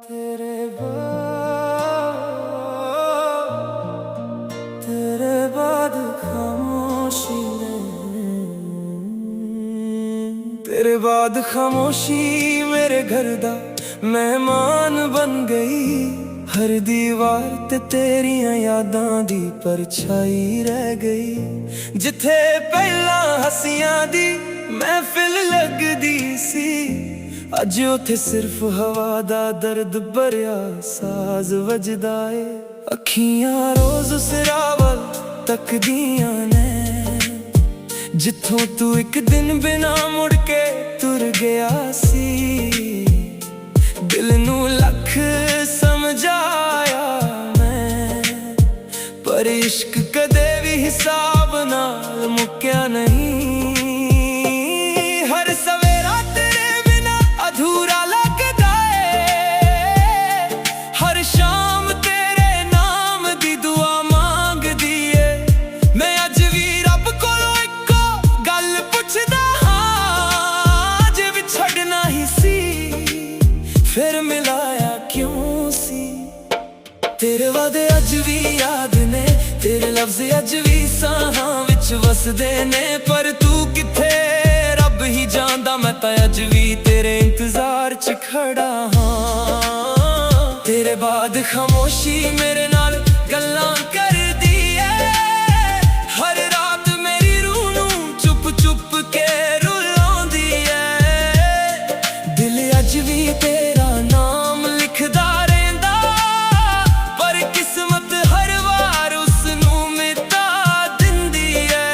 तेरे बाद खामोशी तेरे बाद खामोशी मेरे घर दा मेहमान बन गई। हर दीवार ते तेरियां यादां दी परछाई रह गई। जिथे पहला हसियां दी महफिल लगदी सी, अज उथे सिर्फ हवा दा दर्द भरिया साज वजदा ए। अखियां रोज सिरावल तकदियां ने, जिथों तू एक दिन बिना मुड़ के तुर गया सी। दिल नू लख समझाया मैं, पर इश्क कदे भी हिसाब नाल मुक्या नहीं। हर सवेरा तेरे बिना अधूरा लगदा है, हर शाम तेरे नाम दी दुआ मांगदी है। मैं अज भी रब कोलों इक्को गल पुछदा हां, जे विछड़ना ही सी फिर मिलाया क्यों सी। तेरे वादे अज भी याद ने, तेरे लफ्ज़ अज भी साहां विच वसदे ने। पर तू किथे रब ही जानदा, मैं तां अज भी तेरे इंतजार च खड़ा हां। तेरे बाद खामोशी मेरे नाल गल्लां करदी है, हर रात मेरी रूह नूं चुप चुप के रुलांदी है। दिल अज भी तेरा नाम लिखदा रहिंदा, पर किस्मत हर वार उसनूं मिटा दिंदी है।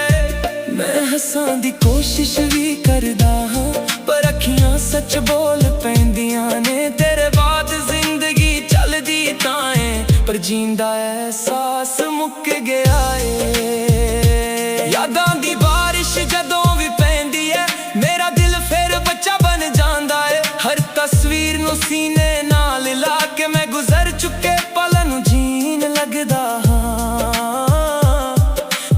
मैं हसां दी कोशिश भी करदा हां, पर अखियां सच बोल पैंदियां ने। तेरे बाद जिंदगी चलदी तां है, पर जींदा एहसास मुक गया है। यादां दी बारिश जदों भी पैंदी है, मेरा दिल फिर बच्चा बन जांदा है। हर तस्वीर नूं सीने नाल ला के मैं गुजर चुके पल नूं जीन लगदा हां।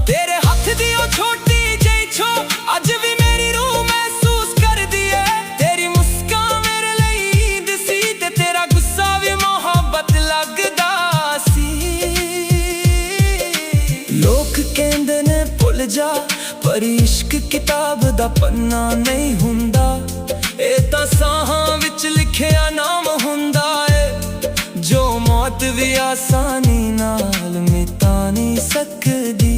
तेरे हथ दी ओ छोटी जेही छो अज भी मेरी रूह महसूस करदी है। तेरी मुस्कान मेरे लई ईद सी, ते तेरा गुस्सा भी मोहब्बत लगदा सी। लोक कहंदे ने भुल जा, पर इश्क किताब दा पन्ना नहीं हुंदा। ए तां साहां विच लिखिया नाम हुंदा है, जो मौत भी आसानी नाल मिटा नहीं सकदी।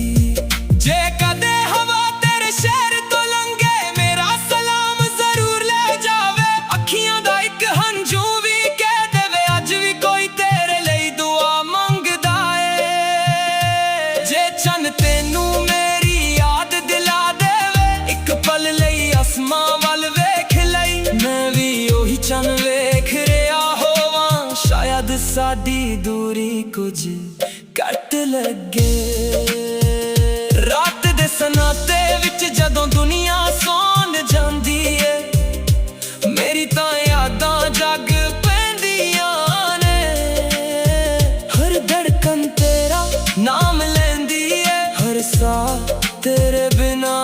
जे कदे हवा तेरे शहर तो लंघे, मेरा सलाम जरूर ले जावे। अखियां दा इक हंझू भी कह देवे, अज भी कोई तेरे लई दुआ मंगदा है। जे चन तेनू मेरी याद दिला देवे, इक पल लई आसमां वल वेख लई। मैं भी ओही चन वेख रिहा होवां, शायद साडी दूरी कुछ घट लगे। रात दे सनाते विच जदों दुनिया सौन जांदी है, मेरी तां यादां जग पैंदियां ने। हर धड़कन तेरा नाम लैंदी है, हर साह तेरे बिना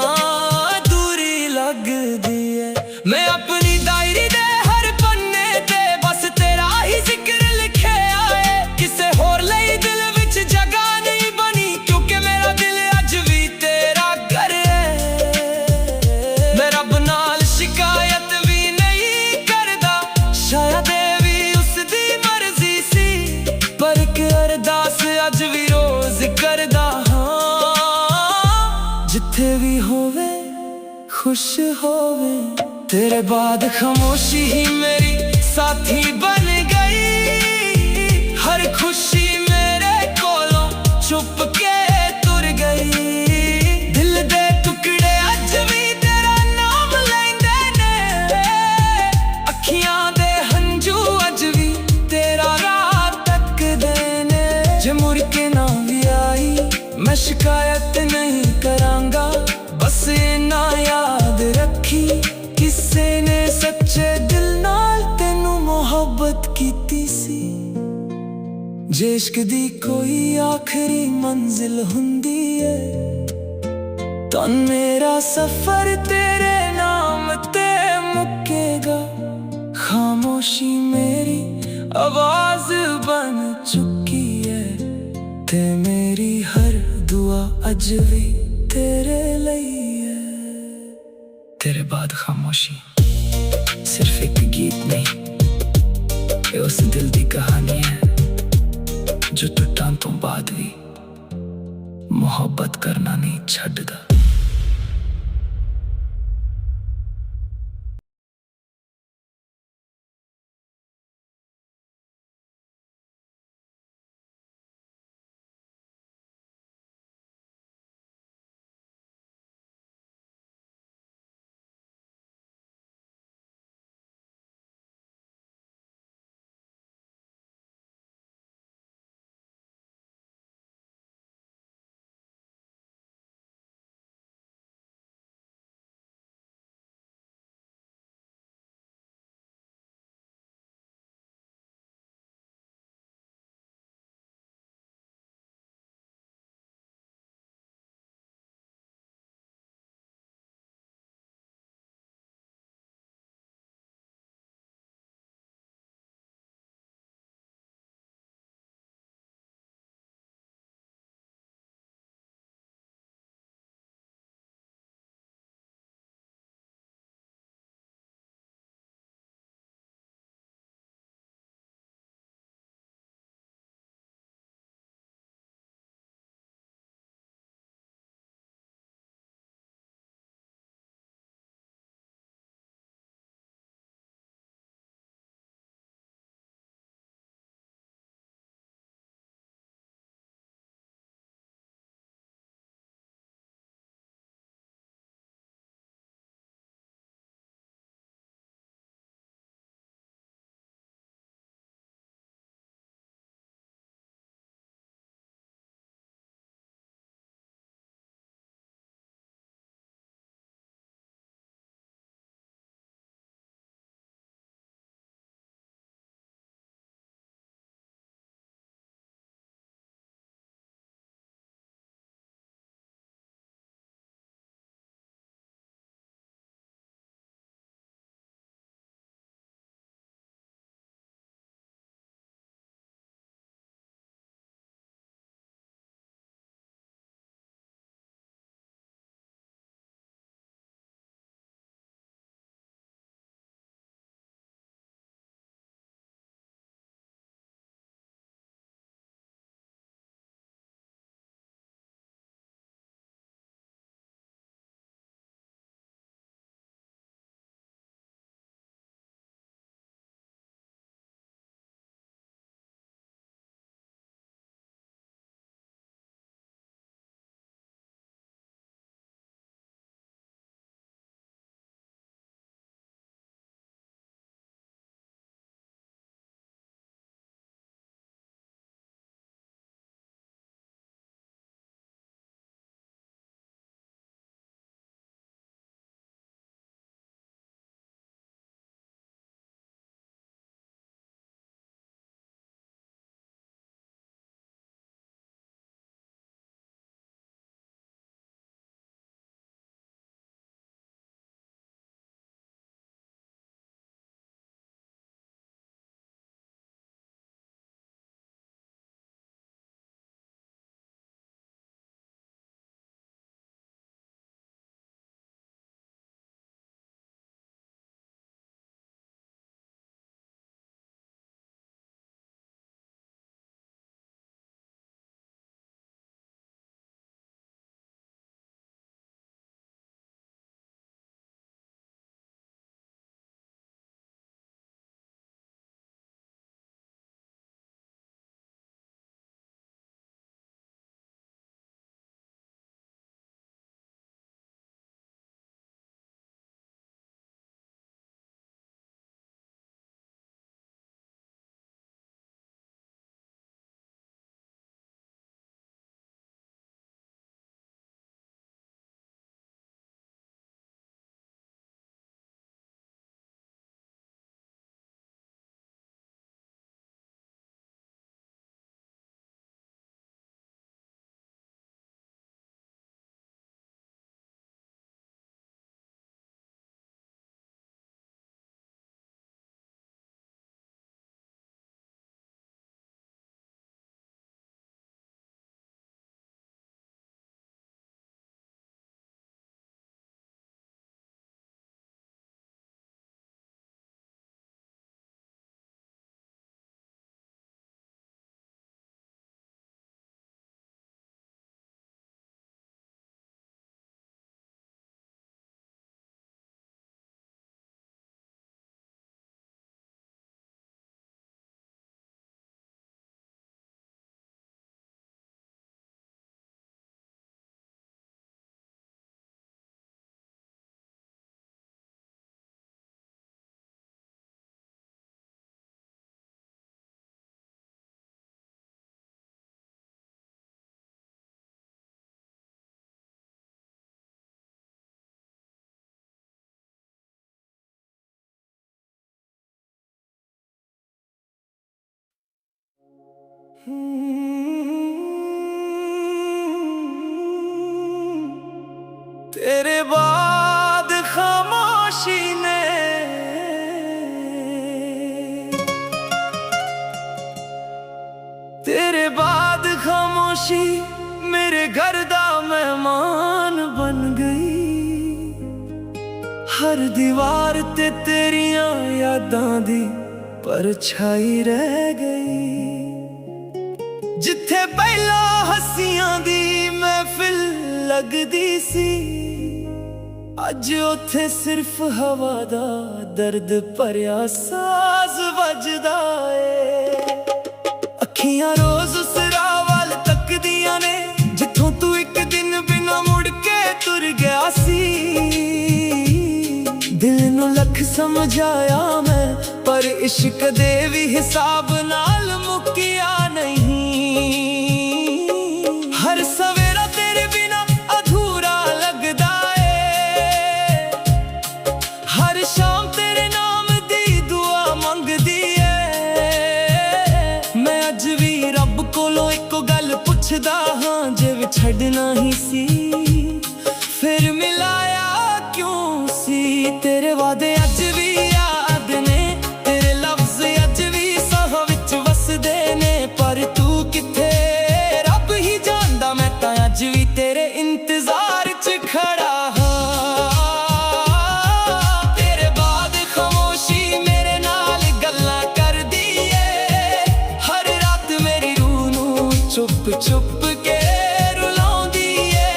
दूरी लगदी है। मैं अपनी डायरी दे हर पन्ने ते बस तेरा ही जिक्र लिखिया है। किसे होर लई दिल विच जगह नहीं बनी, क्योंकि मेरा दिल अज भी तेरा घर है। मैं रब नाल शिकायत भी नहीं करदा, शायद ए भी उसदी मर्जी सी। पर इक अरदास अज भी रोज करदा हां, जिथे भी होवे खुश होवे। तेरे बाद खामोशी ही मेरी साथी बन गई। हर खुशी मेरे कोलों छुप के तुर गई। दिल दे टुकड़े अज भी तेरा नाम लैंदे ने, अखियां दे हंझू अज भी तेरा राह तकदे ने। जे मुड़ के ना भी आई मैं शिकायत नहीं करांगा, बस इन्ना याद रखी किसे ने सच्चे दिल नाल तेनू मोहब्बत कीती सी। जे इश्क दी कोई आखरी मंजिल हुंदी है, तां मेरा सफर तेरे नाम ते मुकेगा। खामोशी मेरी आवाज बन चुकी है ते मेरी हर दुआ अज भी तेरे लिए है। तेरे बाद खामोशी सिर्फ एक गीत नहीं, ये उस दिल दी कहानी है जो टुटां तो बाद भी मोहब्बत करना नहीं छड्डदा। तेरे बाद खामोशी ने तेरे बाद खामोशी मेरे घर दा मेहमान बन गई। हर दीवार ते तेरियां यादां दी परछाई रह गई। जिथे पहला हस्सियां दी महफिल लगदी सी, अज उथे सिर्फ हवा दा दर्द भरिया साज वजदा है। अखियां रोज उस राह वल तकदियां ने जिथों तू एक दिन बिना मुड़ के तुर गया सी। दिल नू लख समझाया मैं, पर इश्क दे भी हिसाब नाल मुकिया नहीं। हर सवेरा तेरे बिना अधूरा लगदा है, हर शाम तेरे नाम दी दुआ मंगदी है। मैं अज भी रब कोलों इको गल पुछदा हां, जे छड़ना ही सी फिर मिलाया क्यों सी। तेरे वादे अज भी याद ने, तेरे लफ्ज अज भी साह विच वसदे ने, पर तू किथे रब ही जानदा। मैं तां अज भी तेरे इंतजार च खड़ा हां। तेरे बाद खामोशी मेरे नाल गल्लां करदी है, हर रात मेरी रूह नू चुप चुप के रुलाउंदी है।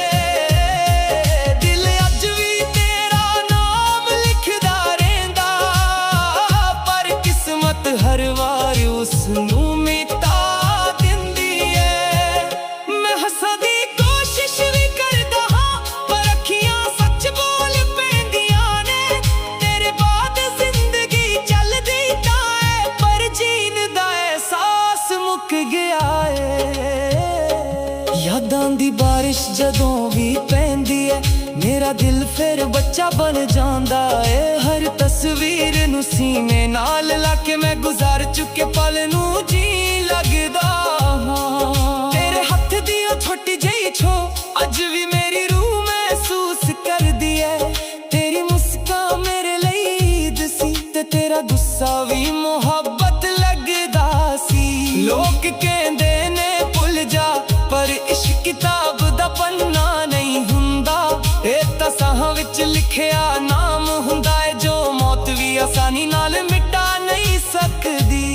दिल अज भी तेरा नाम लिखदा रहिंदा, पर किस्मत हर वार उसनू मिटा दिंदी है। मैं हस्सां दी कोशिश भी करदा हां, पर अखियां सच बोल पैंदियां ने। तेरे बाद जिंदगी चलदी तां है, पर जीण दा एहसास मुक गया है। यादां दी बारिश जदों भी पैंदी है, मेरा दिल फिर बच्चा बन जांदा है। हर तस्वीर नू सीने नाल लाके मैं गुजार चुके पल नू जी लगदा हां। तेरे हत्थ दी ओ छोटी जेही छो अज भी मेरी रूह महसूस करदी है। तेरी मुस्कान मेरे लई ईद सी, ते तेरा गुस्सा भी मोहब्बत लगदा सी। लोग कहंदे ने भुल जा, पर इश्क किताब दा पन्ना नहीं हुंदा। ए तां साहां विच लिखिया नाम हुंदा है, जो मौत भी आसानी नाल मिटा नहीं सकदी।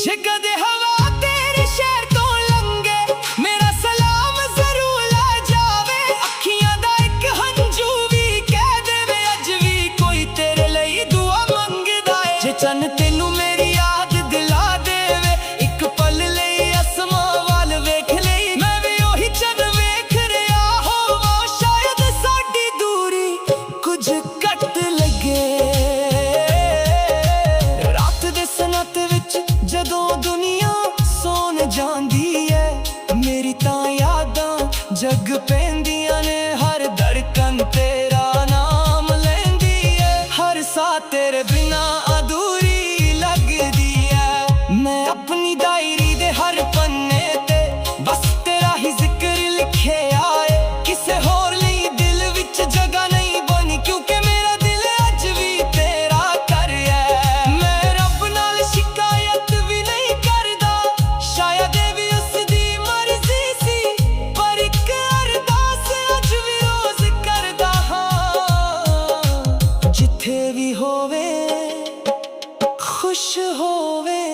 जे कदे हवा तेरे शहर तो लंघे, मेरा सलाम जरूर ला जावे। अखियां दा एक हंजू भी कह देवे, अज भी कोई तेरे लई दुआ मंगदा है। जे चन्न तेनू मेरी याद दिला देवे, एक पल लई असमां वल वेख लई, मैं भी ओही चन्न वेख रिहा होवां। शायद साडी दूरी कुछ घट लगे। रात दे सनत विच जदों दुनिया सोन जांदी है, मेरी तां यादां जग पैंदियां ने। हर धड़कन तेरा नाम लैंदी है, हर सा तेरे बिना अधूरी लगदी है। मैं अपनी डायरी दे हर पन्ने ते बस तेरा ही जिक्र लिखे आए। किसे होर लई दिल विच जगह नहीं बनी, क्योंकि मेरा दिल अज भी तेरा कर है। मैं रब नाल शिकायत भी नहीं करदा, शायद ए भी उसदी मर्जी सी, पर इक अरदास अज भी रोज करदा हां। जिथे भी होवे खुश होवे,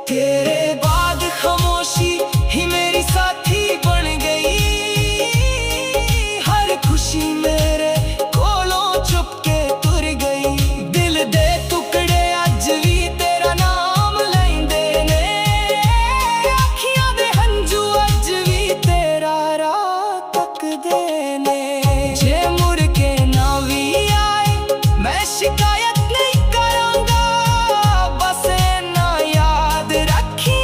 तेरे बाद खामोशी ही मेरी साथी बन गई। हर खुशी मेरे कोलों चुप के तुर गई। दिल दे टुकड़े अज भी तेरा नाम लैंदे ने, अखियां दे हंजू अज भी तेरा राह तकदे ने। जे मुड़ के ना भी आए मैं शिकायत नहीं करांगा, बस ना याद रखी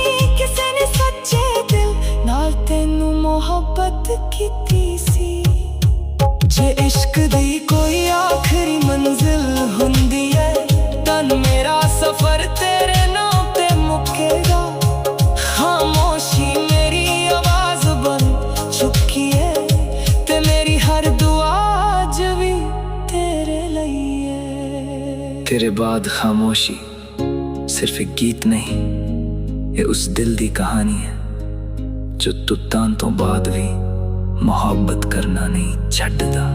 बाद खामोशी सिर्फ एक गीत नहीं, ये उस दिल दी कहानी है जो तुत्तां तो बाद भी मोहब्बत करना नहीं छड्डदा।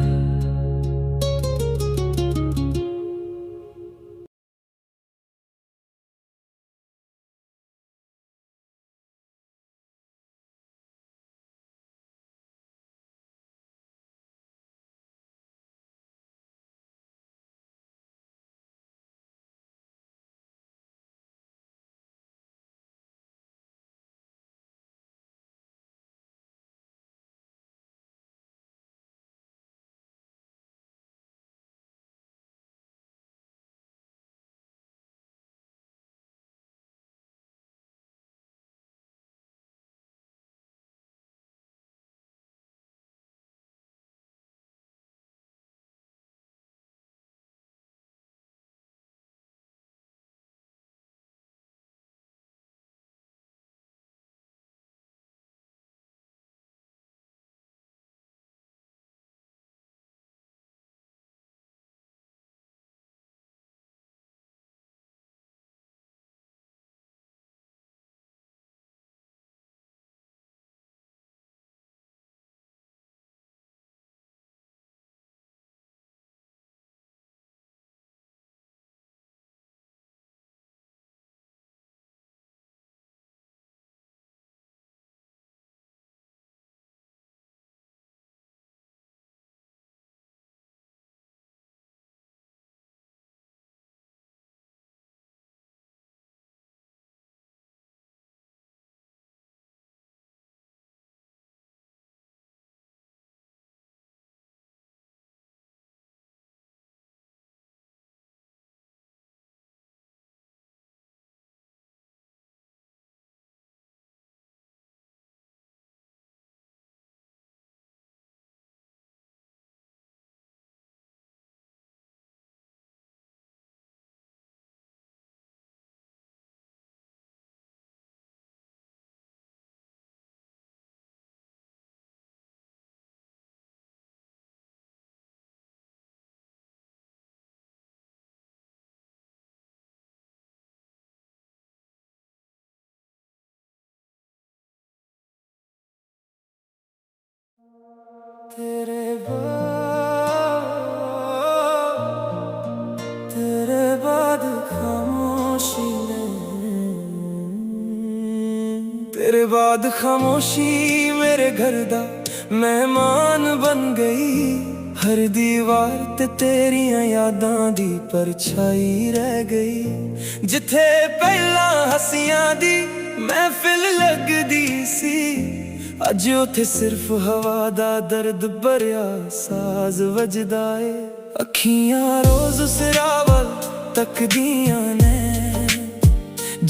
तेरे बाद खामोशी तेरे बाद खामोशी मेरे घर दा मेहमान बन गई। हर दीवार ते तेरियां यादां दी परछाई रह गई। जिथे पहला हसियां दी महफिल लगदी सी, अज उथे सिर्फ हवा दा दर्द भरिया साज वजदा है। अखियां रोज सिरावल तकदियां ने,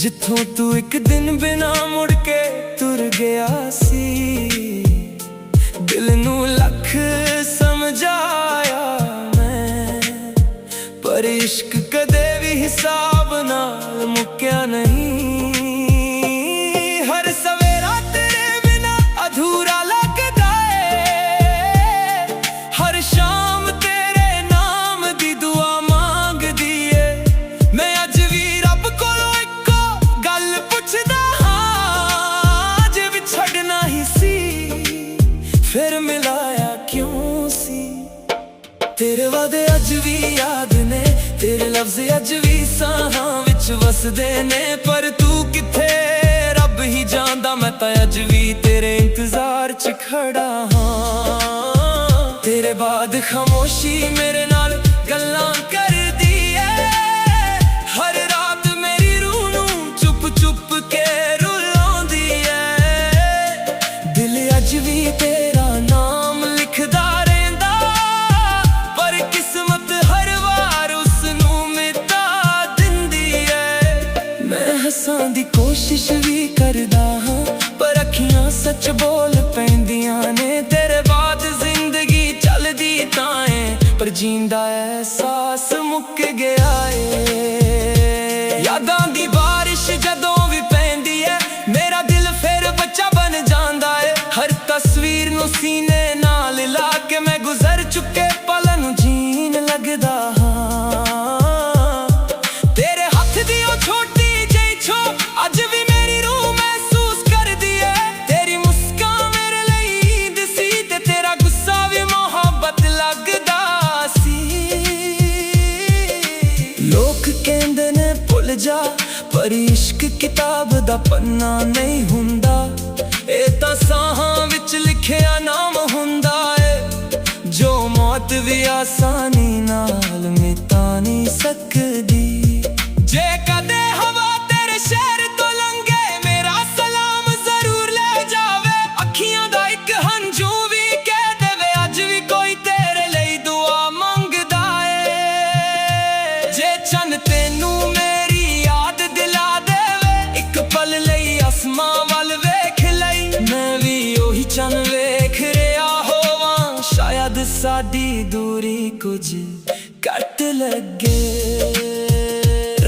जिथों तू एक दिन बिना मुड़ के तुर गया सी। दिल नू लख समझाया मैं, पर इश्क कदे भी हिसाब नाल मुक्या नहीं। फिर मिलाया क्यों सी तेरे वादे अज भी याद ने, तेरे लफ्ज अज भी साहां विच वसदे ने। पर तू किथे रब ही जानदा, मैं तां अज भी तेरे इंतजार च खड़ा हां। तेरे बाद खामोशी मेरे नाल गल्लां करदी ऐ, हर रात मेरी रूह नू चुप चुप के रुलांदी ऐ। दिल अज भी तेरा नाम लिखदा रहिंदा, पर किस्मत हर वार उसनू मिटा दिंदी ऐ। मैं हसां दी कोशिश भी करदा हां, पर अखियां सच बोल पैंदियां ने। तेरे बाद जिंदगी चलदी तां ऐ, पर जींदा एहसास मुक गया ऐ। यादां दी बारिश जदों भी पैंदी ऐ, मेरा दिल फिर बच्चा बन जांदा ऐ। हर तस्वीर नू सीने नाल ला के मैं गुजर चुके पल नू जीन लगदा हां। ਜਾ, ਪਰ ਇਸ਼ਕ ਕਿਤਾਬ ਦਾ ਪੰਨਾ ਨਹੀਂ ਹੁੰਦਾ। ਇਹ ਤਾਂ ਸਾਹਾਂ ਵਿੱਚ ਲਿਖਿਆ ਨਾਮ ਹੁੰਦਾ ਏ, ਜੋ ਮੌਤ ਵੀ ਆਸਾਨੀ ਨਾਲ ਮਿਟਾ ਨਹੀਂ ਸਕਦੀ। ਜੇ ਕਦੇ ਹਵਾ ਤੇਰੇ ਸ਼ਹਿਰ ਤੋਂ ਲੰਘੇ, ਮੇਰਾ ਸਲਾਮ ਜ਼ਰੂਰ ਲੈ ਜਾਵੇ। ਅੱਖੀਆਂ ਦਾ ਇੱਕ ਹੰਝੂ ਵੀ ਕਹਿ ਦੇਵੇ, ਅੱਜ ਵੀ ਕੋਈ ਤੇਰੇ ਲਈ ਦੁਆ ਮੰਗਦਾ ਏ। ਜੇ ਚੰਨ ਤੈਨੂੰ ਮੇਰੀ ਯਾਦ ਦਿਲਾ ਦੇਵੇ, ਇੱਕ ਪਲ ਲਈ ਅਸਮਾਂ ਵੱਲ ਵੇਖ ਲਈ। ਮੈਂ ਵੀ ਉਹੀ ਚੰਨ ਵੇਖ ਰਿਹਾ ਹੋਵਾਂ, ਸ਼ਾਇਦ ਸਾਡੀ ਦੂਰੀ ਕੁਝ ਘੱਟ ਲੱਗੇ।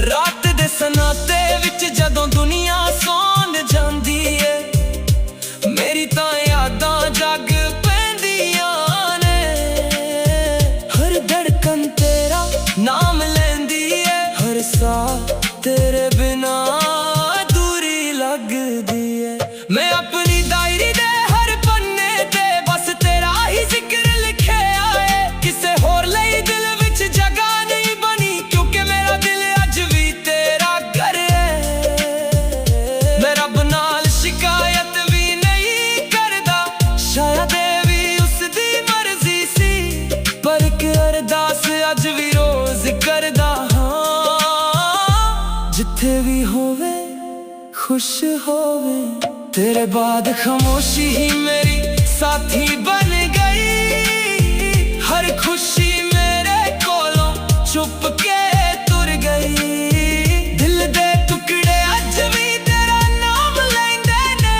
ਰਾਤ ਦੇ ਸਨਾਤੇ ਵਿੱਚ ਜਦੋਂ ਦੁਨੀਆ ਸੌਂ ਜਾਂਦੀ ਏ, ਮੇਰੀ ਤਾਂ ਯਾਦਾਂ ਜਗ ਪੈਂਦੀਆਂ ਨੇ। ਹਰ ਧੜਕਨ ਤੇਰਾ ਨਾਮ ਲੈਂਦੀ ਏ, ਹਰ ਸਾਹ ਤੇਰੇ ਬਿਨਾ ਦੂਰੀ ਲੱਗਦੀ ਏ। ਮੈਂ ਆਪਣੀ ਡਾਇਰੀ ਦੇ ਹਰ ਪੰਨੇ ਤੇ ਬਸ ਤੇਰਾ ਹੀ ਜ਼ਿਕਰ ਲਿਖਿਆ ਏ। ਕਿਸੇ ਹੋਰ ਲਈ ਦਿਲ ਵਿੱਚ ਜਗ੍ਹਾ ਨਹੀਂ ਬਣੀ, ਕਿਉਂਕਿ ਮੇਰਾ ਦਿਲ ਅੱਜ ਵੀ ਤੇਰਾ ਘਰ ਏ। ਮੈਂ ਰੱਬ ਨਾਲ ਸ਼ਿਕਾਇਤ ਵੀ ਨਹੀਂ ਕਰਦਾ, ਸ਼ਾਇਦ ਇਹ ਵੀ ਉਸਦੀ ਮਰਜ਼ੀ ਸੀ, ਪਰ ਇੱਕ ਅਰਦਾਸ ਅੱਜ ਵੀ ਰੋਜ਼ ਕਰਦਾ ਹਾਂ। ਜਿੱਥੇ ਵੀ ਹੋਵੇ ਖੁਸ਼ ਹੋਵੇ, ਤੇਰੇ ਬਾਅਦ ਖਾਮੋਸ਼ੀ ਹੀ ਮੇਰੀ ਸਾਥੀ ਬਣ ਗਈ। ਹਰ ਖੁਸ਼ੀ ਮੇਰੇ ਕੋਲੋਂ ਚੁੱਪ ਕੇ ਤੁਰ ਗਈ। ਦਿਲ ਦੇ ਟੁਕੜੇ ਅੱਜ ਵੀ ਤੇਰਾ ਨਾਮ ਲੈਂਦੇ ਨੇ,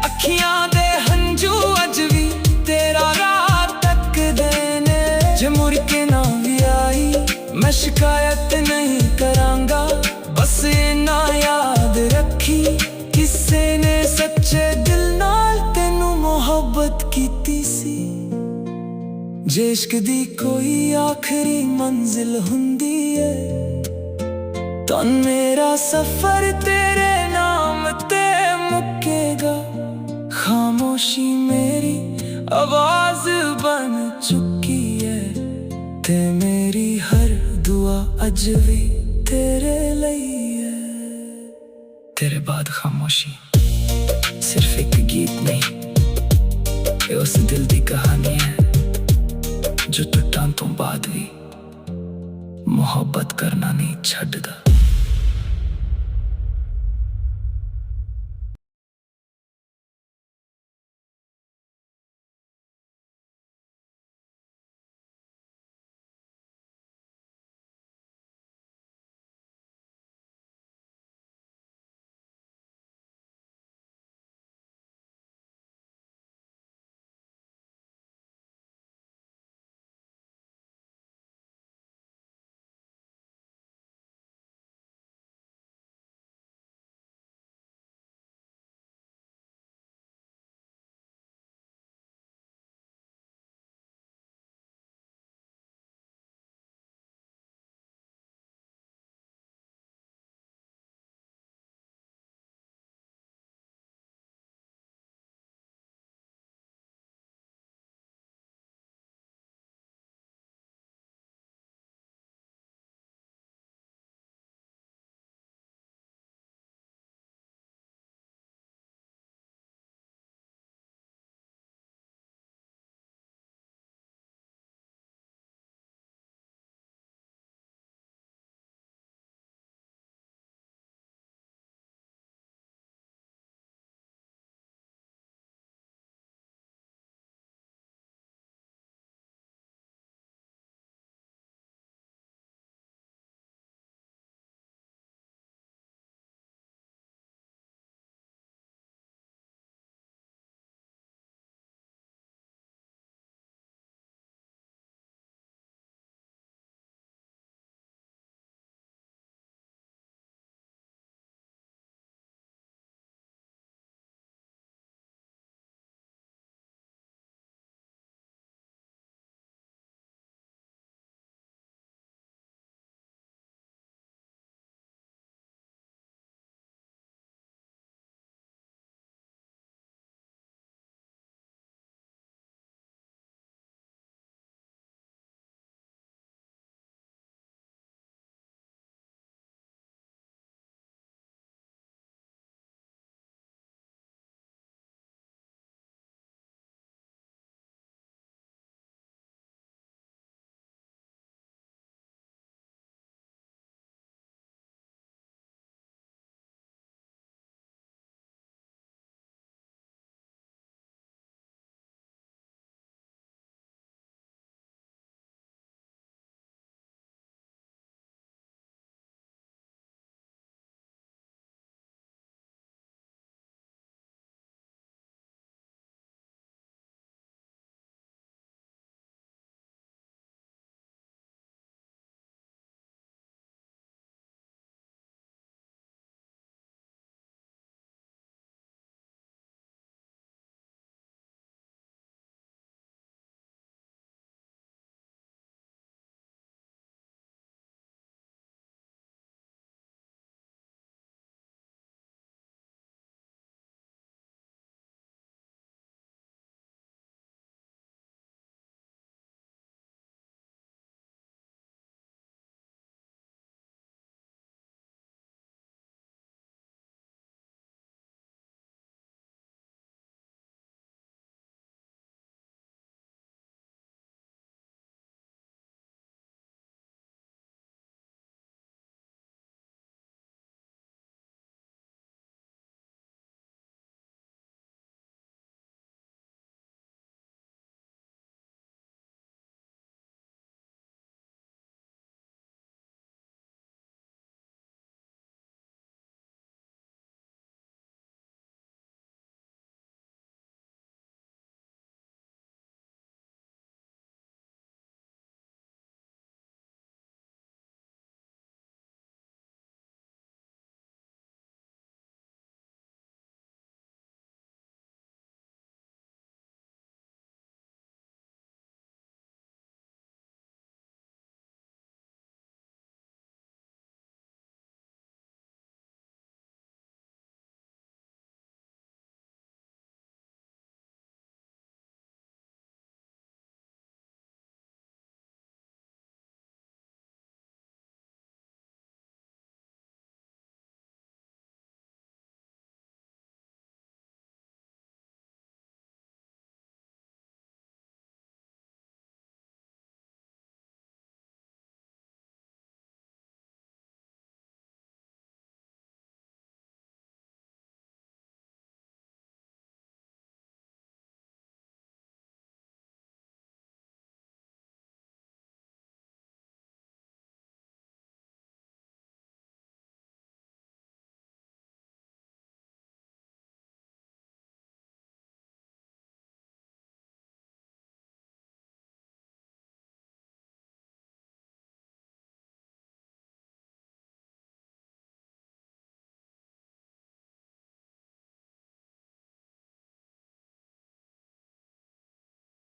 ਅੱਖੀਆਂ ਦੇ ਹੰਝੂ ਅੱਜ ਵੀ ਤੇਰਾ ਰਾਹ ਤੱਕਦੇ ਨੇ। ਜੇ ਮੁੜ ਕੇ ਨਾ ਵੀ ਆਈ, ਮੈਂ ਸ਼ਿਕਾਇਤ ਨਹੀਂ ਕਰਾਂਗਾ, ਬਸ ਇੰਨਾ ਯਾਦ ਰੱਖੀ, ਕਿਸੇ ਨੇ ਸੱਚੇ ਦਿਲ ਨਾਲ ਤੈਨੂੰ ਮੁਹੱਬਤ ਕੀਤੀ ਸੀ। ਜੇ ਇਸ਼ਕ ਦੀ ਕੋਈ ਆਖਰੀ ਮੰਜ਼ਿਲ ਹੁੰਦੀ ਏ, ਤਾਂ ਮੇਰਾ ਸਫ਼ਰ ਤੇਰੇ ਨਾਮ ਤੇ ਮੁੱਕੇਗਾ। ਖਾਮੋਸ਼ੀ ਮੇਰੀ ਆਵਾਜ਼ ਬਣ ਚੁੱਕੀ ਏ, ਤੇ ਮੇਰੀ ਹਰ ਦੁਆ ਅੱਜ ਵੀ ਤੇਰੇ ਲਈ ਏ। तेरे बाद खामोशी सिर्फ एक गीत नहीं, ये उस दिल दी कहानी है जो टुटां तो बाद भी मुहब्बत करना नहीं छड्डदा।